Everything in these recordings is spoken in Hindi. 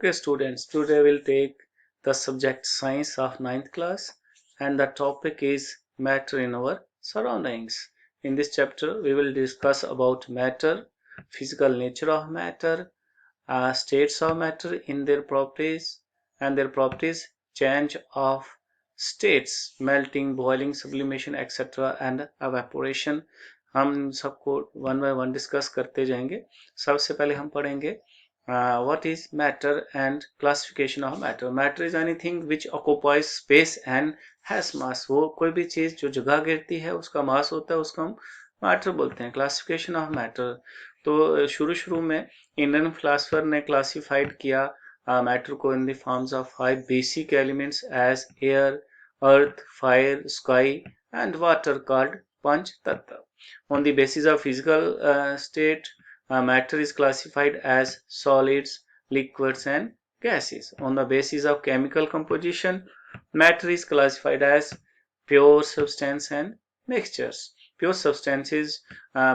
Okay students, today we'll take the subject science of ninth class and the topic is matter in our surroundings. In this chapter we will discuss about matter, physical nature of matter, states of matter in their properties and their properties, change of states, melting, boiling, sublimation etc. and evaporation. हम सबको वन बाय वन डिस्कस करते जाएंगे. सबसे पहले हम पढ़ेंगे what is matter and classification of matter. Matter is anything which occupies space and has mass. वो कोई भी चीज जो जगह घेरती है उसका मास होता है, उसको हम मैटर बोलते हैं. क्लासिफिकेशन ऑफ मैटर, तो शुरू में इंडियन फिलोसफर ने क्लासिफाइड किया मैटर को in the forms of 5 basic elements as air, earth, fire, sky and water, called panch tattva. On the basis of physical state, matter is classified as solids, liquids and gases. On the basis of chemical composition, matter is classified as pure substance and mixtures. Pure substances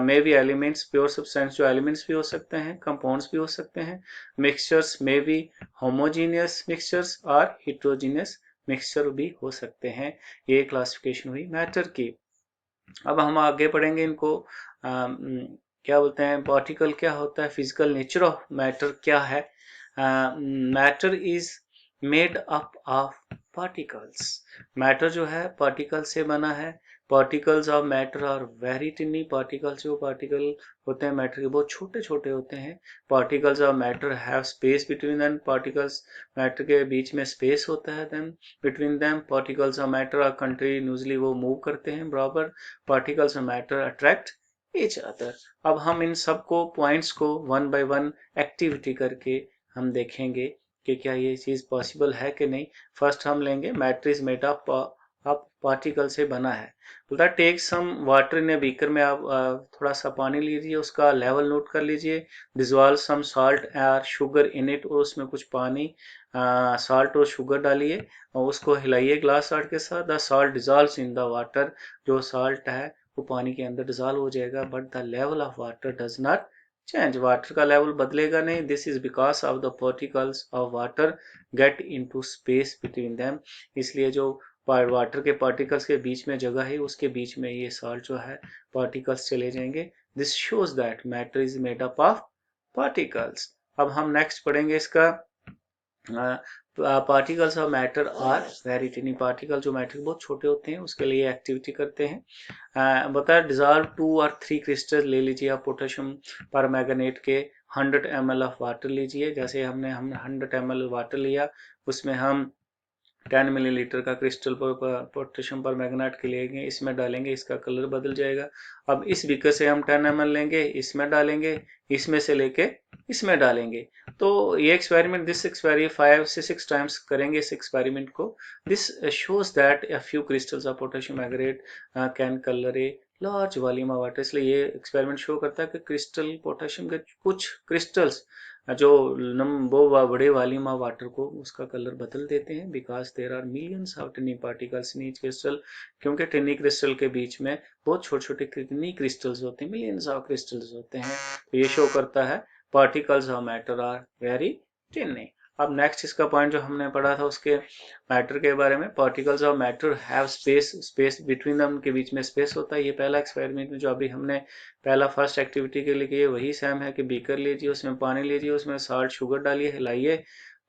may be elements. Pure substance जो elements भी हो सकते हैं, compounds भी हो सकते हैं. Mixtures may be homogeneous mixtures और heterogeneous mixture भी हो सकते हैं. ये classification हुई matter की. अब हम आगे पढ़ेंगे इनको क्या बोलते हैं, पार्टिकल क्या होता है, फिजिकल नेचर ऑफ मैटर क्या है. Matter is made up of particles. Matter जो है पार्टिकल से बना है. Particles of matter are very tiny. Particles जो पार्टिकल होते हैं मैटर के बहुत छोटे छोटे होते हैं. Particles of matter have space between them. Particles matter के बीच में स्पेस होता है them between them. Particles of matter are continuously वो मूव करते हैं बराबर. Particles of matter attract each other. अब हम इन सबको पॉइंट्स को वन बाय वन एक्टिविटी करके हम देखेंगे कि क्या ये चीज पॉसिबल है कि नहीं. फर्स्ट हम लेंगे matter is made up particle से बना है. बोलता है take some water in a beaker. में आप थोड़ा सा पानी लीजिए, उसका लेवल नोट कर लीजिए. डिजॉल्व सम सॉल्ट और शुगर इन इट. और उसमें कुछ पानी, सॉल्ट और शुगर डालिए और उसको हिलाइए ग्लास सॉल्ट के साथ. The salt dissolves in the water. जो सॉल्ट है वो पानी के अंदर डिजॉल्व हो जाएगा. But the level of water does not change. Water का लेवल बदलेगा नहीं. This is because of the particles of water get into space between them. इसलिए जो वाटर के पार्टिकल्स के बीच में जगह है उसके बीच में ये सॉल्ट जो है पार्टिकल्स चले जाएंगे. This shows that matter is made up of particles. अब हम नेक्स्ट पढ़ेंगे इसका particles of matter are very tiny. Particle जो मैटर बहुत छोटे होते हैं उसके लिए एक्टिविटी करते हैं. बताया डिजॉल्व 2 और 3 क्रिस्टल ले लीजिए आप पोटेशियम परमैंगनेट के. 100 ml ऑफ वाटर लीजिए. जैसे हमने 100 ml वाटर लिया, उसमें हम 10 मिलीलीटर का क्रिस्टल पोटेशियम परमैंगनेट के लेंगे, इसमें डालेंगे, इसका कलर बदल जाएगा. अब इस बीकर से हम 10 ml लेंगे, इसमें डालेंगे, इसमें से लेके इसमें डालेंगे. तो ये एक्सपेरिमेंट, दिस एक्सपेरिमेंट 5 से 6 टाइम्स करेंगे इस एक्सपेरिमेंट को. This shows that a few crystals of potassium magnet can colour a large volume of water. इसलिए ये एक्सपेरिमेंट शो करता है कि क्रिस्टल पोटेशियम के कुछ क्रिस्टल्स जो वो बड़े वॉल्यूम ऑफ वाटर को उसका कलर बदल देते हैं. Because there are millions of tiny particles in each crystal. क्योंकि टिनी क्रिस्टल के बीच में बहुत छोटे छोटे टिनी क्रिस्टल्स होते हैं, मिलियंस ऑफ क्रिस्टल्स होते हैं. तो ये शो करता है particles of matter are very tiny. अब नेक्स्ट इसका पॉइंट जो हमने पढ़ा था उसके मैटर के बारे में, particles of matter have space. Space between them के बीच में स्पेस होता है. ये पहला एक्सपेरिमेंट में जो अभी हमने पहला फर्स्ट एक्टिविटी के लिए किया वही सेम है कि बीकर लीजिए, उसमें पानी लीजिए, उसमें सॉल्ट शुगर डालिए, हिलाइए,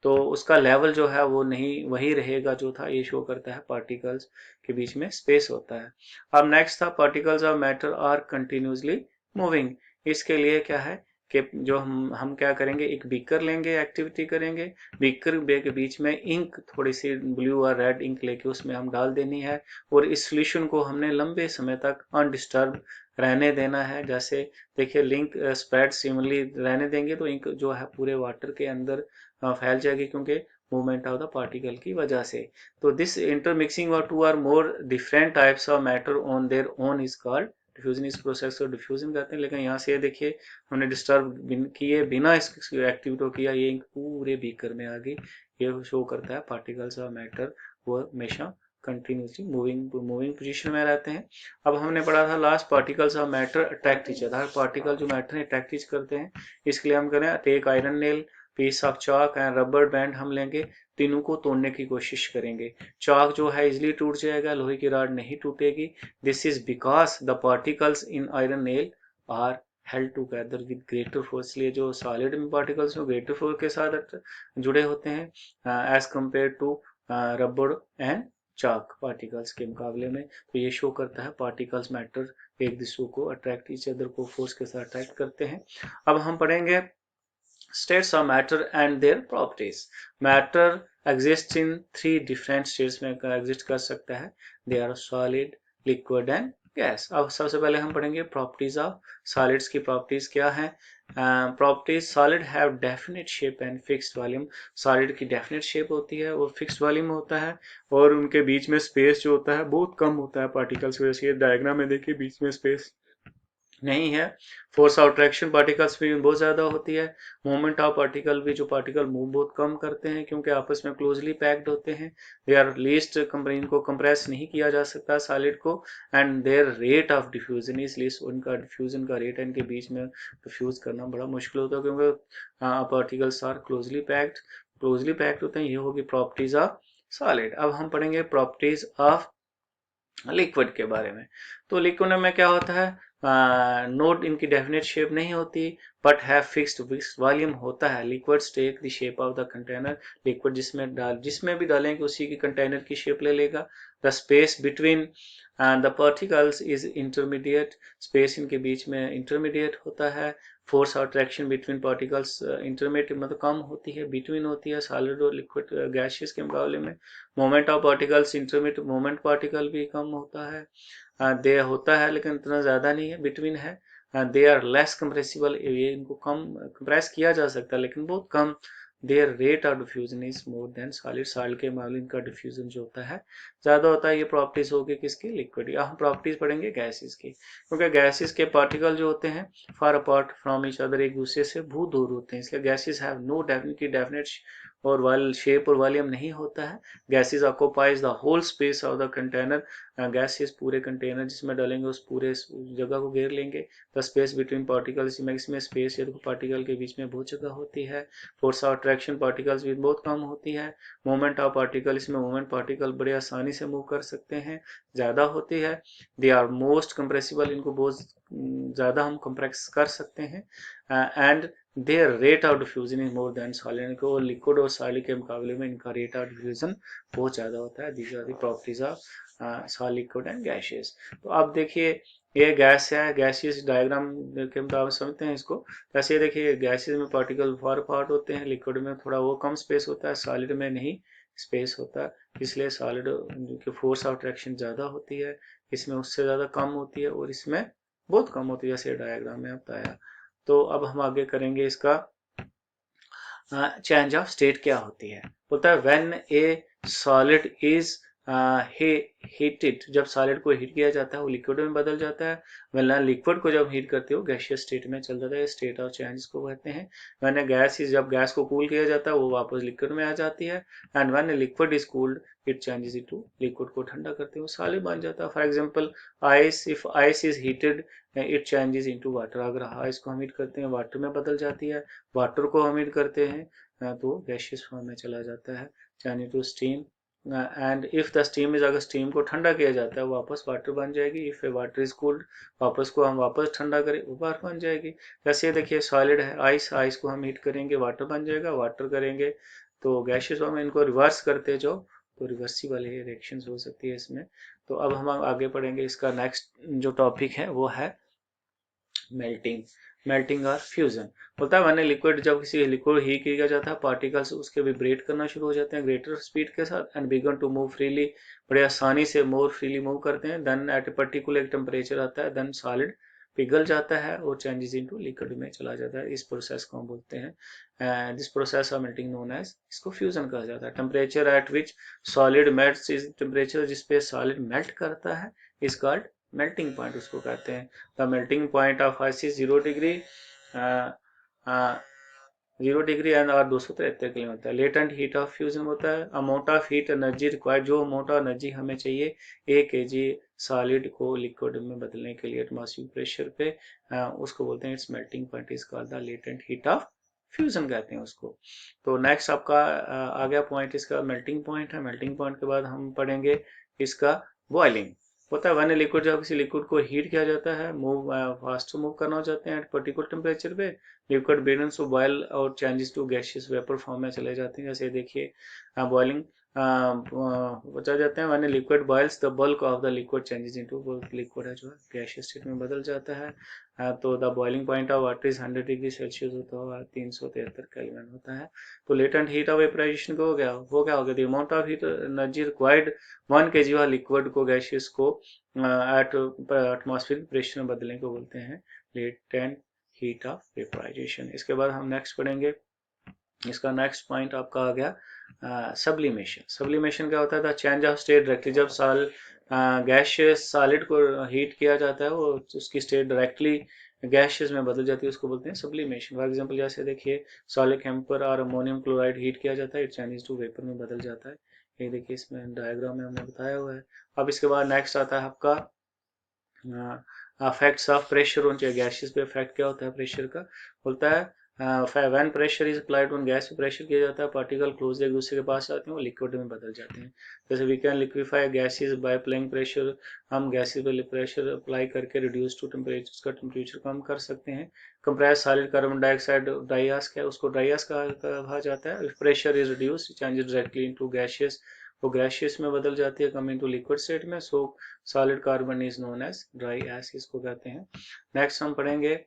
तो उसका लेवल जो है वो नहीं वही रहेगा जो था. ये शो करता है पार्टिकल्स के बीच में स्पेस होता है. अब नेक्स्ट था particles of matter are continuously moving. इसके लिए क्या है कि जो हम क्या करेंगे, एक बीकर लेंगे, एक्टिविटी करेंगे. बीकर के बीच में इंक, थोड़ी सी ब्लू और रेड इंक लेके उसमें हम डाल देनी है और इस सोल्यूशन को हमने लंबे समय तक अनडिस्टर्ब रहने देना है. जैसे देखिए लिंक स्प्रेड सिमिलरली रहने देंगे तो इंक जो है पूरे वाटर के अंदर फैल जाएगी क्योंकि मूवमेंट ऑफ द पार्टिकल की वजह से. तो दिस इंटरमिक्सिंग और 2 और more different types of matter on their own is called diffusion. इस प्रोसेस को डिफ्यूजन कहते हैं. लेकिन यहाँ से देखिए हमने डिस्टर्ब किए बिना इस एक्टिविटी किया, ये पूरे बीकर में आ गई. ये शो करता है पार्टिकल्स ऑफ मैटर वो हमेशा कंटिन्यूसली मूविंग पोजीशन में रहते हैं. अब हमने पढ़ा था last particles of matter attract each other. Particle जो मैटर अट्रैक्ट ईच करते हैं, इसके लिए हम करें take iron nail. Piece of chalk and rubber band हम लेंगे, तीनों को तोड़ने की कोशिश करेंगे। चाक जो है इजिली टूट जाएगा, लोहे की रॉड नहीं टूटेगी। This is because the particles in iron nail are held together with greater force. इसलिए जो सॉलिड में पार्टिकल्स हैं ग्रेटर फोर्स के साथ जुड़े होते हैं as compared to rubber and chalk particles के मुकाबले में। तो ये शो करता है पार्टिकल्स मैटर एक दूसरे को अट्रैक्ट, ईच अदर को फोर्स के साथ अट्रैक्ट करते हैं। अब हम पढ़ेंगे states of matter and their properties. Matter exists in three different states में exist कर सकता है। They are solid, liquid and gas. अब सबसे पहले हम पढ़ेंगे properties of solids की properties क्या है। properties solid have definite shape and fixed volume. solid की definite shape होती है और fixed volume होता है, और उनके बीच में space जो होता है बहुत कम होता है particles की वजह से। डायग्राम में देखिए बीच में space नहीं है। फोर्स ऑफ अट्रैक्शन पार्टिकल्स भी बहुत ज़्यादा होती है। मूवमेंट ऑफ पार्टिकल भी, जो पार्टिकल मूव बहुत कम करते हैं क्योंकि आपस में क्लोजली पैक्ड होते हैं। दे आर लीस्ट, इनको कंप्रेस नहीं किया जा सकता सॉलिड को। And there rate of diffusion, इसलिए उनका डिफ्यूजन का रेट इनके बीच में डिफ्यूज करना बड़ा मुश्किल होता है क्योंकि पार्टिकल्स आर क्लोजली पैक्ड होते हैं। ये होगी प्रॉपर्टीज ऑफ सॉलिड। अब हम पढ़ेंगे प्रॉपर्टीज ऑफ लिक्विड के बारे में। तो लिक्विड में क्या होता है, नोट इनकी डेफिनेट शेप नहीं होती बट हैव फिक्स्ड वॉल्यूम होता है। Liquids take the shape of the container. Liquid जिसमें भी डालेंगे उसी की कंटेनर की शेप ले लेगा। The space between the particles is intermediate. Space इनके बीच में इंटरमीडिएट होता है। Force of attraction between particles intermediate मतलब कम होती है, बिटवीन होती है सॉलिड और लिक्विड गैसेस के मुकाबले में। Moment of particles intermediate, moment particle भी कम होता है। दे होता है लेकिन इतना ज़्यादा नहीं है, बिटवीन है। दे आर लेस कंप्रेसिबल, ये इनको कम कंप्रेस किया जा सकता है लेकिन बहुत कम। Their rate of diffusion is more than solid. Solid के मामले इनका डिफ्यूजन जो होता है ज़्यादा होता है। ये प्रॉपर्टीज होगी किसकी, लिक्विड। हम प्रॉपर्टीज पढ़ेंगे गैसेस की, क्योंकि गैसेस के पार्टिकल जो होते हैं far apart from each other, एक दूसरे से बहुत दूर होते हैं, इसलिए गैसेस हैव नो डेफिनेट और वाल शेप और वॉल्यूम नहीं होता है। Gases occupies the whole space of the container. Gases पूरे कंटेनर जिसमें डालेंगे उस पूरे जगह को घेर लेंगे। द स्पेस बिटवीन पार्टिकल्स, इसमें स्पेस देखो पार्टिकल के बीच में बहुत जगह होती है। फोर्स ऑफ अट्रैक्शन पार्टिकल्स भी बहुत कम होती है। मूवमेंट ऑफ पार्टिकल, इसमें मूवमेंट पार्टिकल बड़े आसानी से मूव कर सकते हैं, ज़्यादा होती है। दे आर मोस्ट कंप्रेसिबल, इनको बहुत ज़्यादा हम कंप्रेस कर सकते हैं। And there rate of diffusion is more than solid. को लिक्विड और सॉलिड के मुकाबले में इनका रेट ऑफ डिफ्यूजन बहुत ज़्यादा होता है। These are the properties of solid, liquid and gases. तो अब देखिए ये गैस है, गैसेस डायग्राम के मुताबिक समझते हैं इसको। जैसे ये देखिए गैसेस में पार्टिकल फार पार्ट होते हैं, लिक्विड में थोड़ा वो कम स्पेस होता है, सॉलिड में नहीं स्पेस होता है। इसलिए सॉलिड की फोर्स ऑफ अट्रैक्शन ज़्यादा होती है, इसमें उससे ज़्यादा कम होती है और इसमें बहुत कम होती है, जैसे डायग्राम में बताया। तो अब हम आगे करेंगे इसका चेंज ऑफ स्टेट क्या होती है। बोलता है when A solid is heated, जब सॉलिड को हीट किया जाता है वो लिक्विड में बदल जाता है। वरना लिक्विड को जब हीट करते हो गैसियस स्टेट में चल जाता है, स्टेट ऑफ चेंज को कहते हैं। वरना गैस इज, जब गैस को कूल किया जाता है वो वापस लिक्विड में आ जाती है। And when liquid is cooled it changes into, liquid को ठंडा करते हुए सॉलिड बन जाता है। For example ice, if ice is heated it changes into water. अगर आइस को हम हीट करते हैं वाटर में बदल जाती है, वाटर को हम हीट करते हैं तो गैसियस फॉर्म में चला जाता है, यानी to steam. And if the steam is, अगर स्टीम को ठंडा किया जाता है वापस वाटर बन जाएगी। If a water is cooled, वापस को हम वापस ठंडा करें वो वाटर बन जाएगी। जैसे देखिए सॉलिड है आइस, आइस को हम हीट करेंगे वाटर बन जाएगा, वाटर करेंगे तो गैसियस फॉर्म में। इनको रिवर्स करते जो तो रिवर्सिबल रिएक्शंस हो सकती है इसमें। तो अब हम आगे पढ़ेंगे, इसका नेक्स्ट जो टॉपिक है वो है मेल्टिंग और फ्यूजन। होता है मैंने लिक्विड, जब किसी लिक्विड हीट किया जाता है पार्टिकल्स उसके विब्रेट करना शुरू हो जाते हैं ग्रेटर स्पीड के साथ and begin to move freely, बड़े आसानी से मोर फ्रीली मूव करते हैं। Then at a particular temperature आता है, देन सॉलिड पिघल जाता है और चेंजेस इनटू लिक्विड में चला जाता है। इस प्रोसेस को हम बोलते हैं, this process of melting known as, इसको फ्यूजन कहा जाता है। Temperature at which solid melts is, temperature जिसपे सॉलिड मेल्ट करता है इज कॉल्ड मेल्टिंग पॉइंट, उसको कहते हैं। The melting point of ice is 0 degree, 0 degree and और 273 किलो होता है। लेटेंट हीट ऑफ फ्यूजन होता है amount of heat energy required, जो अमाउंट ऑफ एनर्जी हमें चाहिए 1 kg सॉलिड को लिक्विड में बदलने के लिए एटमॉस्फेरिक प्रेशर पे, उसको बोलते हैं it's melting point, is called the latent heat of fusion कहते हैं उसको। तो नेक्स्ट आपका आ गया पॉइंट इसका मेल्टिंग पॉइंट है। मेल्टिंग पॉइंट के बाद हम पढ़ेंगे इसका बॉइलिंग। होता है वन लिक्विड, जब किसी लिक्विड को हीट किया जाता है, मूव फास्ट मूव करना चाहते हैं एट पर्टिकुलर टेम्परेचर पे, लिक्विड बिगिंस टू बॉयल और changes to gaseous vapour form में चले जाते हैं। जैसे देखिए बॉइलिंग बचा जाते हैं when liquid boils the bulk of the liquid changes into, liquid है जो है गैसियस स्टेट में बदल जाता है। तो the boiling point of water is 100 degree Celsius होता है, 373 केल्विन होता है। तो लेटेंट हीट ऑफ वेपराइजेशन को हो क्या हो गया, the amount of heat energy required 1 kg of liquid को गैसियस को एट एटमॉस्फेरिक प्रेशर में बदलने को बोलते हैं लेटेंट हीट ऑफ वेपराइजेशन। इसके बाद हम नेक्स्ट पढ़ेंगे, इसका नेक्स्ट पॉइंट आपका आ गया सब्लिमेशन। सब्लिमेशन क्या होता है, चेंज ऑफ स्टेट डायरेक्टली। जब गैसियस सॉलिड को हीट किया जाता है, वो उसकी स्टेट डायरेक्टली गैसियस में बदल जाती है, उसको बोलते हैं सब्लिमेशन। फॉर एग्जांपल जैसे देखिए सॉलिड केम्पर और अमोनियम क्लोराइड हीट किया जाता है, इट चेंजेस टू वेपर में बदल जाता है। ये देखिए इसमें डायग्राम में हमने बताया हुआ है। अब इसके बाद नेक्स्ट आता है आपका effects of pressure on gases पे। इफेक्ट क्या होता है प्रेशर का, बोलता है when pressure is applied on gas, pressure किया जाता है, पार्टिकल क्लोज एक दूसरे के पास आते हैं, वो लिक्विड में बदल जाते हैं। जैसे we can liquefy gases by applying pressure, हम गैसेस पे प्रेशर अप्लाई करके रिड्यूस टू टेम्परेचर, उसका टेम्परेचर कम कर सकते हैं। Compress solid carbon dioxide dry gas, क्या उसको ड्राई गैस कहा जाता है। Pressure is reduce changes directly into gaseous, वो गैसियस में बदल जाती है कमिंग टू लिक्विड स्टेट में। So solid carbon is known as dry gas, इसको कहते हैं। नेक्स्ट हम पढ़ेंगे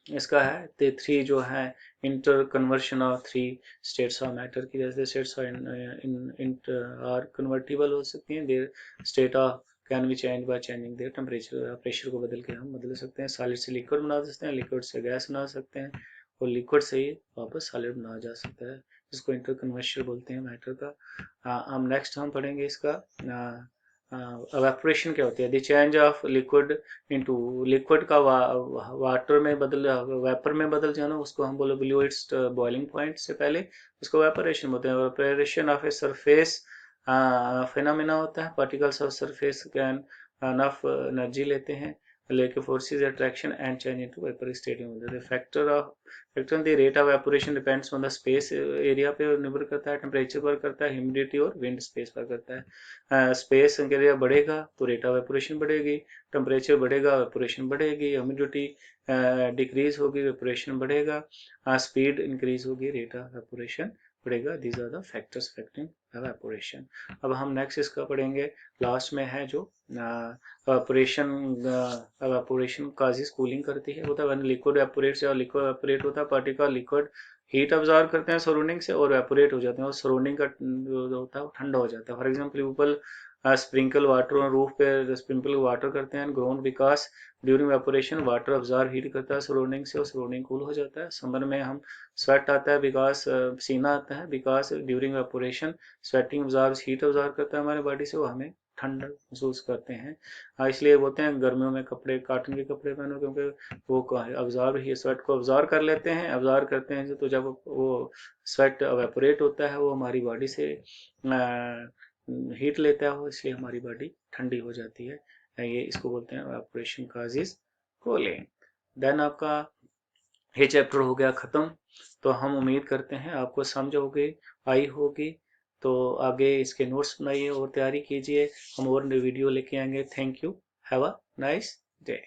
इसका है the 3 जो है inter conversion of 3 states of matter की। जैसे स्टेट्स आर कन्वर्टिबल हो सकती हैं, there state of can be change by changing their temperature. Pressure को बदल के हम बदल सकते हैं, सॉलिड से लिक्विड बना सकते हैं, लिक्विड से गैस बना सकते हैं, और लिक्विड से ही वापस सॉलिड बनाया जा सकता है, जिसको इंटर कन्वर्शन बोलते हैं मैटर का। हम नेक्स्ट हम पढ़ेंगे इसका एवेपोरेशन क्या होती है, the change of liquid into, liquid का वाटर में बदल, वेपर में बदल जाना, उसको हम बोले बिलो इट्स बॉइलिंग पॉइंट से पहले, उसको वेपोरेशन बोलते हैं। Evaporation of a surface phenomena होता है, particles of surface can enough energy लेते हैं, लेके forces attraction and change into vapour state में होता है। Factor the rate of evaporation depends on the space, area पे निर्भर करता है, टेम्परेचर पर करता है, ह्यूमिडिटी और विंड स्पेस पर करता है। स्पेस एरिया बढ़ेगा तो रेट ऑफ एवेपोरेशन बढ़ेगी, टेम्परेचर बढ़ेगा एवेपोरेशन बढ़ेगी, ह्यूमिडिटी डिक्रीज होगी एवेपोरेशन बढ़ेगा, स्पीड इंक्रीज होगी रेट ऑफ एवेपोरेशन बढ़ेगा। These are the factors affecting evaporation. अब हम नेक्स्ट इसका पढ़ेंगे, लास्ट में है जो एवेपोरेशन काजेस कूलिंग करती है। होता है व्हेन लिक्विड एवेपोरेट्स, या लिक्विड एवेपोरेट होता है, पार्टिकल लिक्विड हीट ऑब्जॉर्व करते हैं सराउंडिंग से और एवेपोरेट हो जाते हैं, और सराउंडिंग का जो होता है वो ठंडा हो जाता है। For example people sprinkle water on roof पे, स्प्रिंकल वाटर करते हैं ground, because during evaporation water absorb heat करता है सराउंडिंग से, और सराउंडिंग कूल हो जाता है। समर में हम स्वेट आता है बिकॉज पसीना आता है, because during evaporation sweating absorb heat absorb करता है हमारे बॉडी से, वो हमें ठंडा महसूस करते हैं। इसलिए बोलते हैं गर्मियों में कपड़े, कॉटन के कपड़े पहनो, क्योंकि वो ऑब्जॉर्व ही स्वेट को ऑब्जॉर्व कर लेते हैं, ऑब्जॉर्व करते हैं तो जब वो स्वेट एवेपोरेट होता है वो हमारी बॉडी से हीट लेता है, इसलिए हमारी बॉडी ठंडी हो जाती है। ये इसको बोलते हैं एवेपोरेशन कॉजेस कूलिंग। देन आपका ये चैप्टर हो गया खत्म। तो हम उम्मीद करते हैं आपको समझ होगी, आई होगी। तो आगे इसके नोट्स बनाइए और तैयारी कीजिए, हम और वीडियो लेके आएंगे। Thank you, have a nice day.